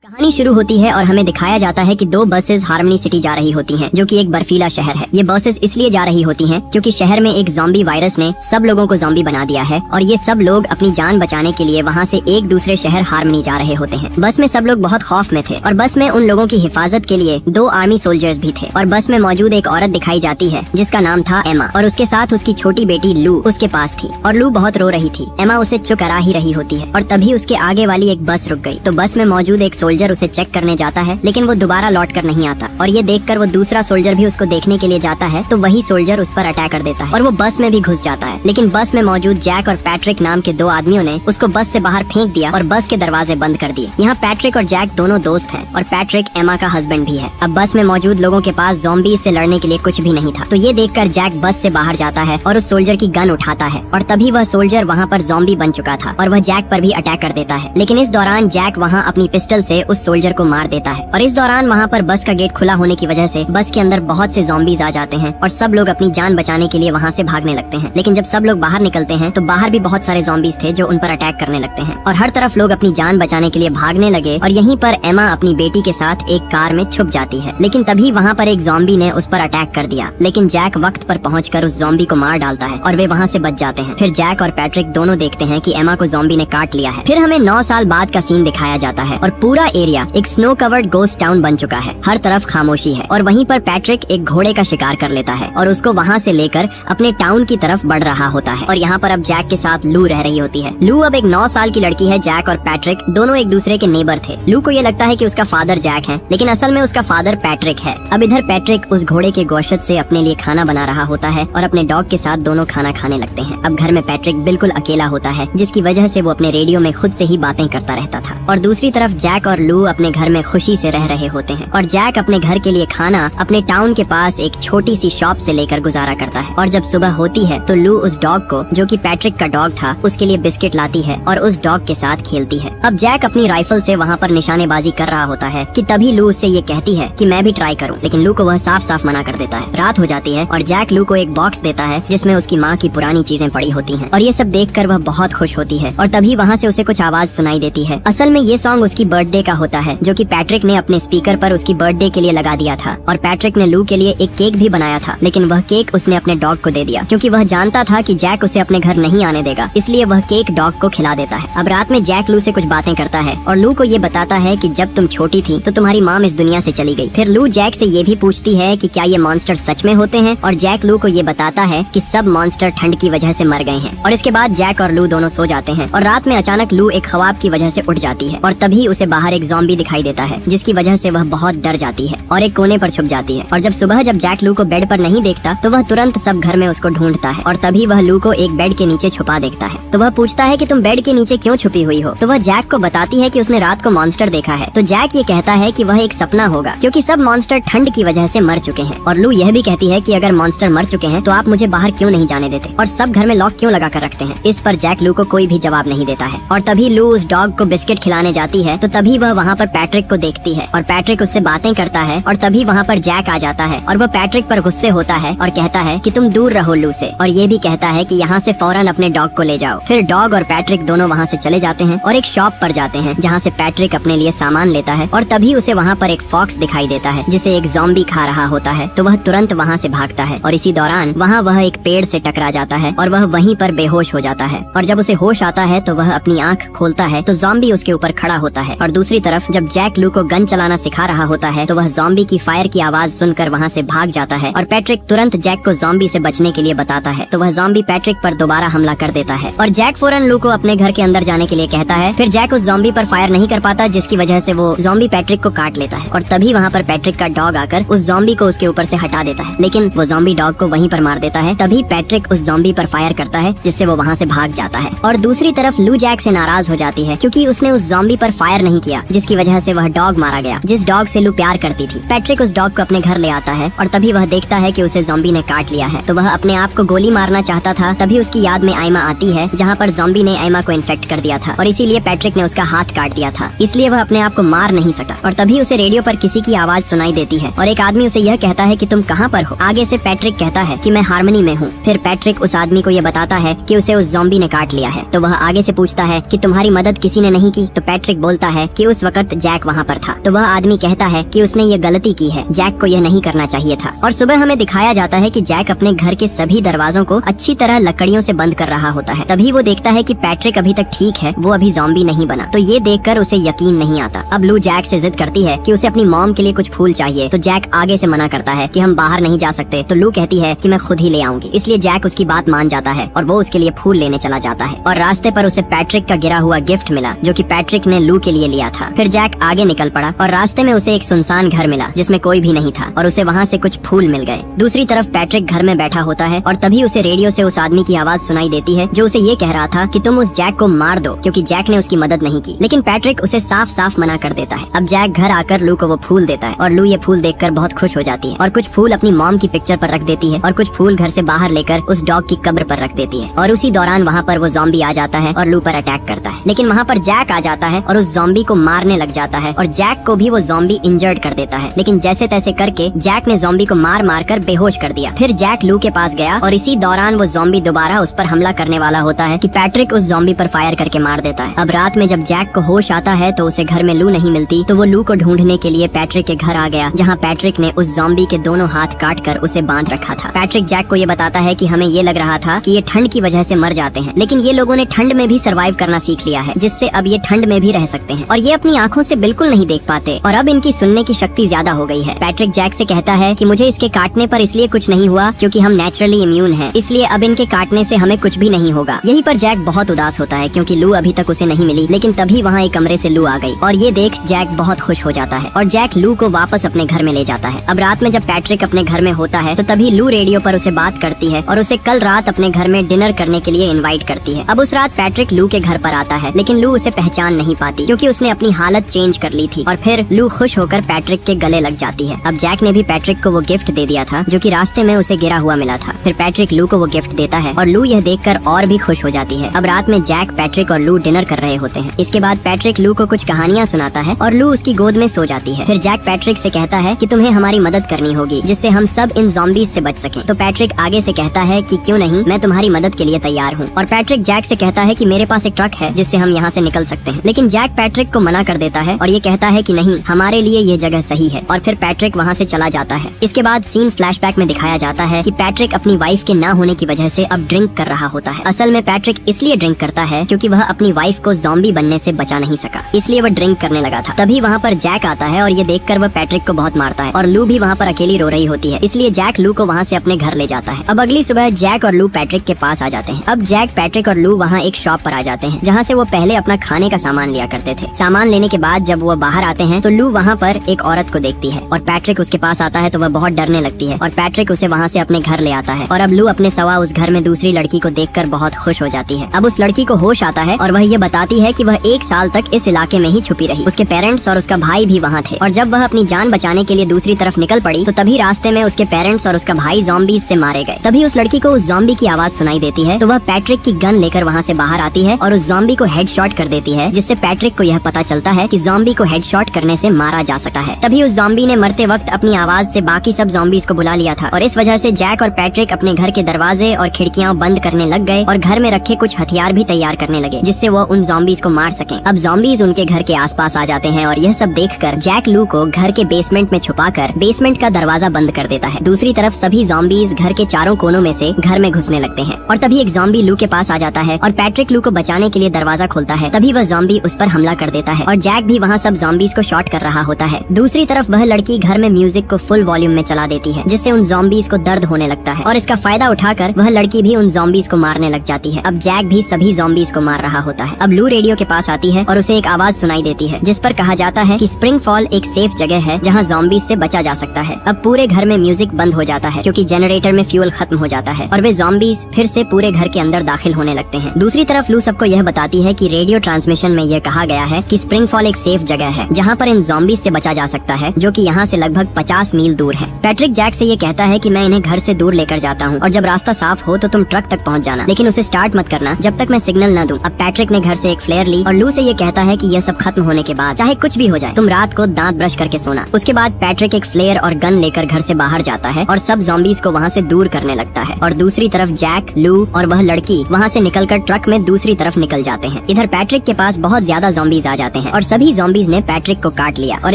कहानी शुरू होती है और हमें दिखाया जाता है कि दो बसेस हार्मनी सिटी जा रही होती हैं, जो कि एक बर्फीला शहर है। ये बसेस इसलिए जा रही होती हैं क्योंकि शहर में एक ज़ॉम्बी वायरस ने सब लोगों को ज़ॉम्बी बना दिया है और ये सब लोग अपनी जान बचाने के लिए वहाँ से एक दूसरे शहर हार्मनी जा रहे होते हैं। बस में सब लोग बहुत खौफ में थे और बस में उन लोगों की हिफाजत के लिए 2 आर्मी सोल्जर्स भी थे। और बस में मौजूद एक औरत दिखाई जाती है जिसका नाम था एमा, और उसके साथ उसकी छोटी बेटी लू उसके पास थी और लू बहुत रो रही थी। एमा उसे चुप करा ही रही होती है और तभी उसके आगे वाली एक बस रुक गई। तो बस में मौजूद एक सोल्जर उसे चेक करने जाता है, लेकिन वो दोबारा लौट कर नहीं आता और ये देखकर वो दूसरा सोल्जर भी उसको देखने के लिए जाता है तो वही सोल्जर उस पर अटैक कर देता है और वो बस में भी घुस जाता है। लेकिन बस में मौजूद जैक और पैट्रिक नाम के 2 आदमियों ने उसको बस से बाहर फेंक दिया और बस के दरवाजे बंद कर दिए। यहाँ पैट्रिक और जैक दोनों दोस्त हैं और पैट्रिक एमा का हस्बैंड भी है। अब बस में मौजूद लोगों के पास ज़ॉम्बीज़ से लड़ने के लिए कुछ भी नहीं था, तो ये देखकर जैक बस से बाहर जाता है और उस सोल्जर की गन उठाता है और तभी वह सोल्जर वहाँ पर ज़ॉम्बी बन चुका था और वह जैक पर भी अटैक कर देता है। लेकिन इस दौरान जैक वहाँ अपनी पिस्टल से उस सोल्जर को मार देता है और इस दौरान वहाँ पर बस का गेट खुला होने की वजह से बस के अंदर बहुत से ज़ॉम्बीज़ आ जाते हैं और सब लोग अपनी जान बचाने के लिए वहाँ से भागने लगते हैं। लेकिन जब सब लोग बाहर निकलते हैं तो बाहर भी बहुत सारे ज़ॉम्बीज़ थे जो उन पर अटैक करने लगते हैं और हर तरफ लोग अपनी जान बचाने के लिए भागने लगे और यहीं पर एमा अपनी बेटी के साथ एक कार में छुप जाती है। लेकिन तभी वहाँ पर एक ज़ॉम्बी ने उस पर अटैक कर दिया, लेकिन जैक वक्त पर पहुंचकर उस ज़ॉम्बी को मार डालता है और वे वहाँ से बच जाते हैं। फिर जैक और पैट्रिक दोनों देखते हैं कि एमा को ज़ॉम्बी ने काट लिया है। फिर हमें 9 साल बाद का सीन दिखाया जाता है और पूरा एरिया एक स्नो कवर्ड गोस्ट टाउन बन चुका है। हर तरफ खामोशी है और वहीं पर पैट्रिक एक घोड़े का शिकार कर लेता है और उसको वहाँ से लेकर अपने टाउन की तरफ बढ़ रहा होता है। और यहाँ पर अब जैक के साथ लू रह रही होती है। लू अब एक 9 साल की लड़की है। जैक और पैट्रिक दोनों एक दूसरे के नेबर थे। लू को ये लगता है कि उसका फादर जैक है, लेकिन असल में उसका फादर पैट्रिक है। अब इधर पैट्रिक उस घोड़े के गोश्त से अपने लिए खाना बना रहा होता है और अपने डॉग के साथ दोनों खाना खाने लगते हैं। अब घर में पैट्रिक बिल्कुल अकेला होता है, जिसकी वजह से वो अपने रेडियो में खुद से ही बातें करता रहता था। और दूसरी तरफ जैक और लू अपने घर में खुशी से रह रहे होते हैं और जैक अपने घर के लिए खाना अपने टाउन के पास एक छोटी सी शॉप से लेकर गुजारा करता है। और जब सुबह होती है तो लू उस डॉग को, जो कि पैट्रिक का डॉग था, उसके लिए बिस्किट लाती है और उस डॉग के साथ खेलती है। अब जैक अपनी राइफल से वहाँ पर निशानेबाजी कर रहा होता है कि तभी लू उससे ये कहती है कि मैं भी ट्राई करूँ, लेकिन लू को वह साफ साफ मना कर देता है। रात हो जाती है और जैक लू को एक बॉक्स देता है जिसमें उसकी माँ की पुरानी चीजें पड़ी होती हैं और ये सब देखकर वह बहुत खुश होती है। और तभी वहाँ से उसे कुछ आवाज सुनाई देती है। असल में ये सॉन्ग उसकी बर्थडे का होता है, जो कि पैट्रिक ने अपने स्पीकर पर उसकी बर्थडे के लिए लगा दिया था। और पैट्रिक ने लू के लिए एक केक भी बनाया था, लेकिन वह केक उसने अपने डॉग को दे दिया क्योंकि वह जानता था कि जैक उसे अपने घर नहीं आने देगा, इसलिए वह केक डॉग को खिला देता है। अब रात में जैक लू से कुछ बातें करता है और लू को ये बताता है कि जब तुम छोटी थी तो तुम्हारी माम इस दुनिया से चली गई। फिर लू जैक से ये भी पूछती है कि क्या ये मॉन्स्टर सच में होते हैं और जैक लू को ये बताता है कि सब मॉन्स्टर ठंड की वजह से मर गए हैं। और इसके बाद जैक और लू दोनों सो जाते हैं और रात में अचानक लू एक ख्वाब की वजह से उठ जाती है और तभी उसे बाहर एक ज़ॉम्बी दिखाई देता है, जिसकी वजह से वह बहुत डर जाती है और एक कोने पर छुप जाती है। और जब सुबह जब जैक लू को बेड पर नहीं देखता तो वह तुरंत सब घर में उसको ढूंढता है और तभी वह लू को एक बेड के नीचे छुपा देखता है। तो वह पूछता है कि तुम बेड के नीचे क्यों छुपी हुई हो? तो वह जैक को बताती है कि उसने रात को मॉन्स्टर देखा है। तो जैक ये कहता है कि वह एक सपना होगा क्योंकि सब मॉन्स्टर ठंड की वजह से मर चुके हैं। और लू यह भी कहती है कि अगर मॉन्स्टर मर चुके हैं तो आप मुझे बाहर क्यों नहीं जाने देते और सब घर में लॉक क्यों लगा कर रखते हैं? इस पर जैक लू को कोई भी जवाब नहीं देता है। और तभी लू उस डॉग को बिस्किट खिलाने जाती है तो तभी वह वहाँ पर पैट्रिक को देखती है और पैट्रिक उससे बातें करता है और तभी वहाँ पर जैक आ जाता है और वह पैट्रिक पर गुस्से होता है और कहता है कि तुम दूर रहो लू से, और ये भी कहता है कि यहाँ से फौरन अपने डॉग को ले जाओ। फिर डॉग और पैट्रिक दोनों वहाँ से चले जाते हैं और एक शॉप पर जाते हैं जहाँ से पैट्रिक अपने लिए सामान लेता है और तभी उसे वहाँ पर एक फॉक्स दिखाई देता है जिसे एक ज़ॉम्बी खा रहा होता है। तो वह तुरंत वहाँ से भागता है और इसी दौरान वहाँ वह एक पेड़ से टकरा जाता है और वह वहीं पर बेहोश हो जाता है। और जब उसे होश आता है तो वह अपनी आँख खोलता है तो ज़ॉम्बी उसके ऊपर खड़ा होता है। और दूसरी तरफ जब जैक लू को गन चलाना सिखा रहा होता है तो वह ज़ॉम्बी की फायर की आवाज सुनकर वहाँ से भाग जाता है और पैट्रिक तुरंत जैक को ज़ॉम्बी से बचने के लिए बताता है। तो वह ज़ॉम्बी पैट्रिक पर दोबारा हमला कर देता है और जैक फौरन लू को अपने घर के अंदर जाने के लिए कहता है। फिर जैक उस ज़ॉम्बी पर फायर नहीं कर पाता, जिसकी वजह से वो ज़ॉम्बी पैट्रिक को काट लेता है और तभी वहाँ पर पैट्रिक का डॉग आकर उस ज़ॉम्बी को उसके ऊपर से हटा देता है, लेकिन वो ज़ॉम्बी डॉग को वहीं पर मार देता है। तभी पैट्रिक उस ज़ॉम्बी पर फायर करता है जिससे वो वहाँ से भाग जाता है। और दूसरी तरफ लू जैक से नाराज हो जाती है क्योंकि उसने उस ज़ॉम्बी पर फायर नहीं किया, जिसकी वजह से वह डॉग मारा गया जिस डॉग से लू प्यार करती थी। पैट्रिक उस डॉग को अपने घर ले आता है और तभी वह देखता है कि उसे ज़ॉम्बी ने काट लिया है। तो वह अपने आप को गोली मारना चाहता था, तभी उसकी याद में आयमा आती है जहाँ पर ज़ॉम्बी ने आयमा को इन्फेक्ट कर दिया था और इसीलिए पैट्रिक ने उसका हाथ काट दिया था, इसलिए वह अपने आप को मार नहीं सका। और तभी उसे रेडियो पर किसी की आवाज सुनाई देती है और एक आदमी उसे यह कहता है कि तुम कहाँ पर हो? आगे से पैट्रिक कहता है कि मैं हार्मनी में हूँ। फिर पैट्रिक उस आदमी को यह बताता है कि उसे उस ज़ॉम्बी ने काट लिया है। तो वह आगे से पूछता है कि तुम्हारी मदद किसी ने नहीं की? तो पैट्रिक बोलता है कि उस वक्त जैक वहाँ पर था। तो वह आदमी कहता है कि उसने ये गलती की है, जैक को यह नहीं करना चाहिए था। और सुबह हमें दिखाया जाता है कि जैक अपने घर के सभी दरवाजों को अच्छी तरह लकड़ियों से बंद कर रहा होता है। तभी वो देखता है कि पैट्रिक अभी तक ठीक है, वो अभी ज़ॉम्बी नहीं बना। तो ये देखकर उसे यकीन नहीं आता। अब लू जैक से जिद करती है कि उसे अपनी मॉम के लिए कुछ फूल चाहिए। तो जैक आगे से मना करता है कि हम बाहर नहीं जा सकते। तो लू कहती है कि मैं खुद ही ले आऊंगी। इसलिए जैक उसकी बात मान जाता है और वो उसके लिए फूल लेने चला जाता है। और रास्ते पर उसे पैट्रिक का गिरा हुआ गिफ्ट मिला जो कि पैट्रिक ने लू के लिए लिया था। फिर जैक आगे निकल पड़ा और रास्ते में उसे एक सुनसान घर मिला जिसमें कोई भी नहीं था और उसे वहाँ से कुछ फूल मिल गए। दूसरी तरफ पैट्रिक घर में बैठा होता है और तभी उसे रेडियो से उस आदमी की आवाज सुनाई देती है जो उसे ये कह रहा था कि तुम उस जैक को मार दो क्योंकि जैक ने उसकी मदद नहीं की। लेकिन पैट्रिक उसे साफ साफ मना कर देता है। अब जैक घर आकर लू को वो फूल देता है और लू ये फूल देखकर बहुत खुश हो जाती है और कुछ फूल अपनी मॉम की पिक्चर पर रख देती है और कुछ फूल घर से बाहर लेकर उस डॉग की कब्र पर रख देती है। और उसी दौरान वहाँ पर वो ज़ॉम्बी आ जाता है और लू पर अटैक करता है। लेकिन वहाँ पर जैक आ जाता है और उस ज़ॉम्बी को मारने लग जाता है और जैक को भी वो ज़ॉम्बी इंजर्ड कर देता है। लेकिन जैसे तैसे करके जैक ने ज़ॉम्बी को मार मार कर बेहोश कर दिया। फिर जैक लू के पास गया और इसी दौरान वो ज़ॉम्बी दोबारा उस पर हमला करने वाला होता है कि पैट्रिक उस ज़ॉम्बी पर फायर करके मार देता है। अब रात में जब जैक को होश आता है तो उसे घर में लू नहीं मिलती। तो वो लू को ढूंढने के लिए पैट्रिक के घर आ गया जहाँ पैट्रिक ने उस ज़ॉम्बी के दोनों हाथ काट कर उसे बांध रखा था। पैट्रिक जैक को ये बताता है कि हमें ये लग रहा था कि ये ठंड की वजह से मर जाते हैं, लेकिन ये लोगों ने ठंड में भी सरवाइव करना सीख लिया है जिससे अब ये ठंड में भी रह सकते हैं और ये अपनी आंखों से बिल्कुल नहीं देख पाते और अब इनकी सुनने की शक्ति ज्यादा हो गई है। पैट्रिक जैक से कहता है कि मुझे इसके काटने पर इसलिए कुछ नहीं हुआ क्योंकि हम नेचुरली इम्यून हैं, इसलिए अब इनके काटने से हमें कुछ भी नहीं होगा। यहीं पर जैक बहुत उदास होता है क्योंकि लू अभी तक उसे नहीं मिली। लेकिन तभी वहाँ एक कमरे से लू आ गई और ये देख जैक बहुत खुश हो जाता है और जैक लू को वापस अपने घर में ले जाता है। अब रात में जब पैट्रिक अपने घर में होता है तो तभी लू रेडियो पर उसे बात करती है और उसे कल रात अपने घर में डिनर करने के लिए इनवाइट करती है। अब उस रात पैट्रिक लू के घर पर आता है लेकिन लू उसे पहचान नहीं पाती क्योंकि उसने अपनी हालत चेंज कर ली थी और फिर लू खुश होकर पैट्रिक के गले लग जाती है। अब जैक ने भी पैट्रिक को वो गिफ्ट दे दिया था जो कि रास्ते में उसे गिरा हुआ मिला था। फिर पैट्रिक लू को वो गिफ्ट देता है और लू यह देखकर और भी खुश हो जाती है। अब रात में जैक, पैट्रिक और लू डिनर कर रहे होते हैं। इसके बाद पैट्रिक लू को कुछ कहानियाँ सुनाता है और लू उसकी गोद में सो जाती है। फिर जैक पैट्रिक से कहता है कि तुम्हें हमारी मदद करनी होगी जिससे हम सब इन ज़ॉम्बीज़ से बच सकें। तो पैट्रिक आगे से कहता है कि क्यों नहीं, मैं तुम्हारी मदद के लिए तैयार हूँ। और पैट्रिक जैक से कहता है कि मेरे पास एक ट्रक है जिससे हम यहाँ से निकल सकते हैं। लेकिन जैक पैट्रिक को मना कर देता है और ये कहता है कि नहीं, हमारे लिए ये जगह सही है। और फिर पैट्रिक वहाँ से चला जाता है। इसके बाद सीन फ्लैशबैक में दिखाया जाता है कि पैट्रिक अपनी वाइफ के ना होने की वजह से अब ड्रिंक कर रहा होता है। असल में पैट्रिक इसलिए ड्रिंक करता है क्योंकि वह अपनी वाइफ को ज़ॉम्बी बनने से बचा नहीं सका, इसलिए वह ड्रिंक करने लगा था। तभी वहाँ पर जैक आता है और ये देखकर वह पैट्रिक को बहुत मारता है और लू भी वहाँ पर अकेली रो रही होती है, इसलिए जैक लू को वहाँ से अपने घर ले जाता है। अब अगली सुबह जैक और लू पैट्रिक के पास आ जाते हैं। अब जैक, पैट्रिक और लू वहाँ एक शॉप पर आ जाते हैं जहाँ से वो पहले अपना खाने का सामान लिया करते थे। सामान लेने के बाद जब वो बाहर आते हैं तो लू वहाँ पर एक औरत को देखती है और पैट्रिक उसके पास आता है तो वह बहुत डरने लगती है और पैट्रिक उसे वहाँ से अपने घर ले आता है। और अब लू अपने सवा उस घर में दूसरी लड़की को देखकर बहुत खुश हो जाती है। अब उस लड़की को होश आता है और वह ये बताती है कि वह 1 साल तक इस इलाके में ही छुपी रही। उसके पेरेंट्स और उसका भाई भी वहाँ थे और जब वह अपनी जान बचाने के लिए दूसरी तरफ निकल पड़ी तो तभी रास्ते में उसके पेरेंट्स और उसका भाई ज़ॉम्बीज़ से मारे गए। तभी उस लड़की को उस ज़ॉम्बी की आवाज सुनाई देती है तो वह पैट्रिक की गन लेकर वहाँ से बाहर आती है और उस ज़ॉम्बी को हेडशॉट कर देती है, जिससे पैट्रिक को यह पता चलता है कि ज़ॉम्बी को हेडशॉट करने से मारा जा सकता है। तभी उस ज़ॉम्बी ने मरते वक्त अपनी आवाज से बाकी सब ज़ॉम्बीज़ को बुला लिया था और इस वजह से जैक और पैट्रिक अपने घर के दरवाजे और खिड़कियाँ बंद करने लग गए और घर में रखे कुछ हथियार भी तैयार करने लगे जिससे वो उन ज़ॉम्बीज़ को मार सकें। अब ज़ॉम्बीज़ उनके घर के आसपास आ जाते हैं और यह सब देखकर जैक लू को घर के बेसमेंट में छुपाकर बेसमेंट का दरवाजा बंद कर देता है। दूसरी तरफ सभी ज़ॉम्बीज़ घर के चारों कोनों में से घर में घुसने लगते हैं और तभी एक ज़ॉम्बी लू के पास आ जाता है और पैट्रिक लू को बचाने के लिए दरवाजा खोलता है। तभी वह ज़ॉम्बी उस पर हमला कर देता है और जैक भी वहाँ सब ज़ॉम्बीज़ को शॉट कर रहा होता है। दूसरी तरफ वह लड़की घर में म्यूजिक को फुल वॉल्यूम में चला देती है जिससे उन ज़ॉम्बीज़ को दर्द होने लगता है और इसका फायदा उठाकर वह लड़की भी उन ज़ॉम्बीज़ को मारने लग जाती है। अब जैक भी सभी ज़ॉम्बीज़ को मार रहा होता है। अब लू रेडियो के पास आती है और उसे एक आवाज सुनाई देती है जिस पर कहा जाता है कि स्प्रिंग फॉल एक सेफ जगह है जहाँ ज़ॉम्बीज़ से बचा जा सकता है। अब पूरे घर में म्यूजिक बंद हो जाता है क्योंकि जनरेटर में फ्यूल खत्म हो जाता है और वे ज़ॉम्बीज़ फिर से पूरे घर के अंदर दाखिल होने लगते हैं। दूसरी तरफ लू सबको यह बताती है कि रेडियो ट्रांसमिशन में यह कहा गया है कि स्प्रिंग फॉल एक सेफ जगह है जहाँ पर इन ज़ॉम्बीज़ से बचा जा सकता है जो कि यहाँ से लगभग 50 मील दूर है। पैट्रिक जैक से ये कहता है कि मैं इन्हें घर से दूर लेकर जाता हूँ और जब रास्ता साफ हो तो तुम ट्रक तक पहुँच जाना, लेकिन उसे स्टार्ट मत करना जब तक मैं सिग्नल न दूं। अब पैट्रिक ने घर से एक फ्लेयर ली और लू से ये कहता है कि यह सब खत्म होने के बाद चाहे कुछ भी हो जाए तुम रात को दांत ब्रश करके सोना। उसके बाद पैट्रिक एक फ्लेयर और गन लेकर घर से बाहर जाता है और सब ज़ॉम्बीज़ को वहाँ से दूर करने लगता है और दूसरी तरफ जैक, लू और वह लड़की वहाँ से निकलकर ट्रक में दूसरी तरफ निकल जाते हैं। इधर पैट्रिक के पास बहुत ज्यादा ज़ॉम्बीज़ आ जाते हैं और सभी ज़ॉम्बीज ने पैट्रिक को काट लिया और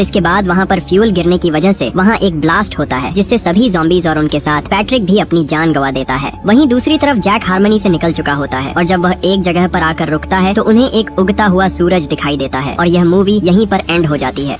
इसके बाद वहाँ पर फ्यूल गिरने की वजह से वहाँ एक ब्लास्ट होता है जिससे सभी ज़ॉम्बीज और उनके साथ पैट्रिक भी अपनी जान गंवा देता है। वहीं दूसरी तरफ जैक हार्मनी से निकल चुका होता है और जब वह एक जगह पर आकर रुकता है तो उन्हें एक उगता हुआ सूरज दिखाई देता है और यह मूवी यहीं पर एंड हो जाती है।